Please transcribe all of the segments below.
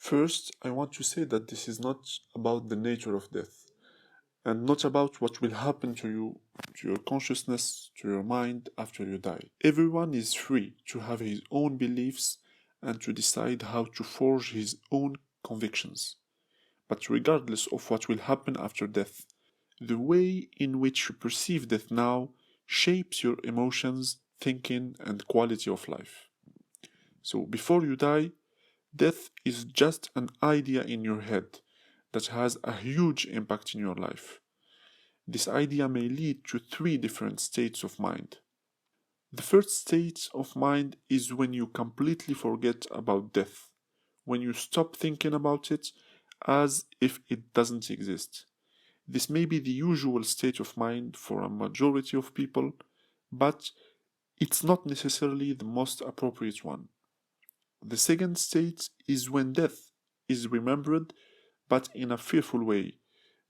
First, I want to say that this is not about the nature of death, and not about what will happen to you, to your consciousness, to your mind after you die. Everyone is free to have his own beliefs and to decide how to forge his own convictions. But regardless of what will happen after death, the way in which you perceive death now shapes your emotions, thinking, and quality of life. So before you die, death is just an idea in your head that has a huge impact in your life. This idea may lead to three different states of mind. The first state of mind is when you completely forget about death, when you stop thinking about it as if it doesn't exist. This may be the usual state of mind for a majority of people, but it's not necessarily the most appropriate one. The second state is when death is remembered, but in a fearful way.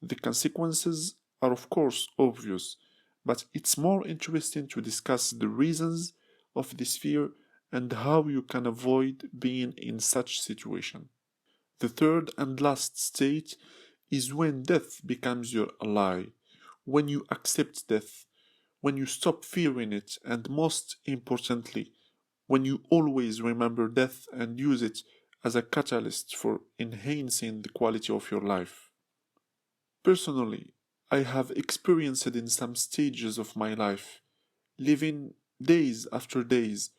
The consequences are, of course, obvious, but it's more interesting to discuss the reasons of this fear and how you can avoid being in such situation. The third and last state is when death becomes your ally, when you accept death, when you stop fearing it, and most importantly, when you always remember death and use it as a catalyst for enhancing the quality of your life. Personally, I have experienced it in some stages of my life, living days after days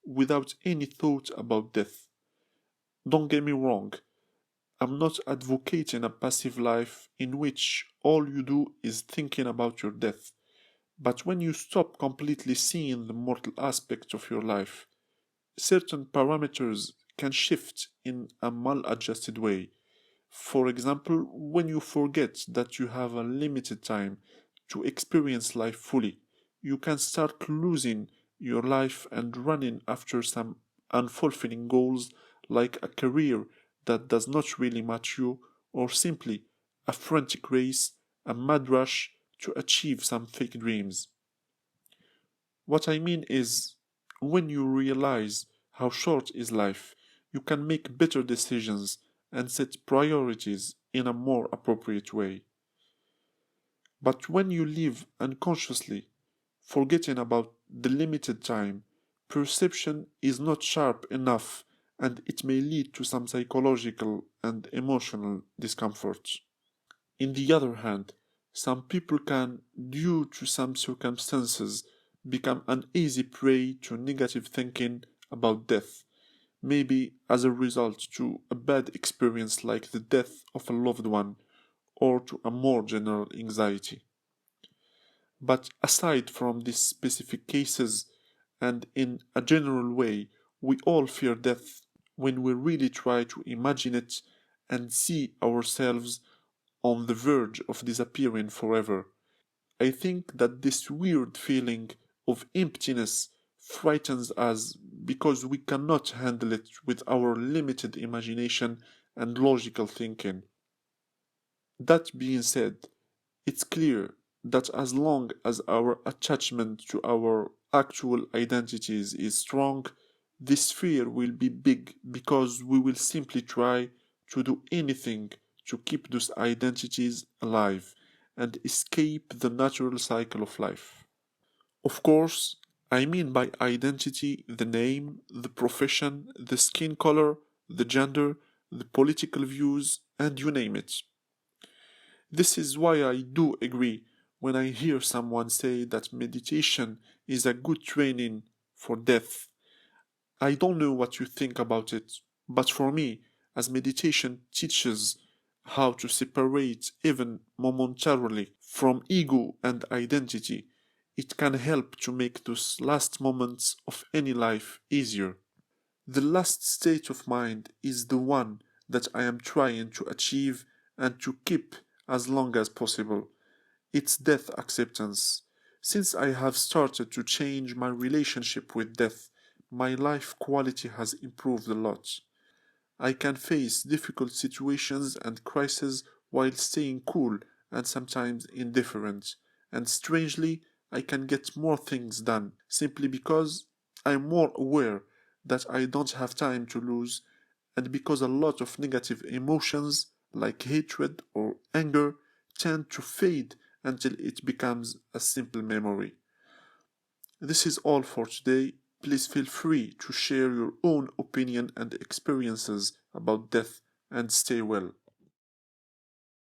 without any thought about death. Don't get me wrong, I'm not advocating a passive life in which all you do is thinking about your death. But when you stop completely seeing the mortal aspect of your life, certain parameters can shift in a maladjusted way. For example, when you forget that you have a limited time to experience life fully, you can start losing your life and running after some unfulfilling goals like a career that does not really match you, or simply a frantic race, a mad rush to achieve some fake dreams. What I mean is, when you realize how short is life, you can make better decisions and set priorities in a more appropriate way. But when you live unconsciously, forgetting about the limited time, perception is not sharp enough and it may lead to some psychological and emotional discomfort. In the other hand, some people can, due to some circumstances, become an easy prey to negative thinking about death, maybe as a result to a bad experience like the death of a loved one or to a more general anxiety. But aside from these specific cases, and in a general way, we all fear death when we really try to imagine it and see ourselves on the verge of disappearing forever. I think that this weird feeling of emptiness frightens us because we cannot handle it with our limited imagination and logical thinking. That being said, it's clear that as long as our attachment to our actual identities is strong, this fear will be big because we will simply try to do anything to keep those identities alive and escape the natural cycle of life. Of course, I mean by identity the name, the profession, the skin color, the gender, the political views, and you name it. This is why I do agree when I hear someone say that meditation is a good training for death. I don't know what you think about it, but for me, as meditation teaches how to separate even momentarily from ego and identity, it can help to make those last moments of any life easier. The last state of mind is the one that I am trying to achieve and to keep as long as possible. It's death acceptance. Since I have started to change my relationship with death, my life quality has improved a lot. I can face difficult situations and crises while staying cool and sometimes indifferent. And strangely, I can get more things done simply because I'm more aware that I don't have time to lose and because a lot of negative emotions like hatred or anger tend to fade until it becomes a simple memory. This is all for today. Please feel free to share your own opinion and experiences about death and stay well.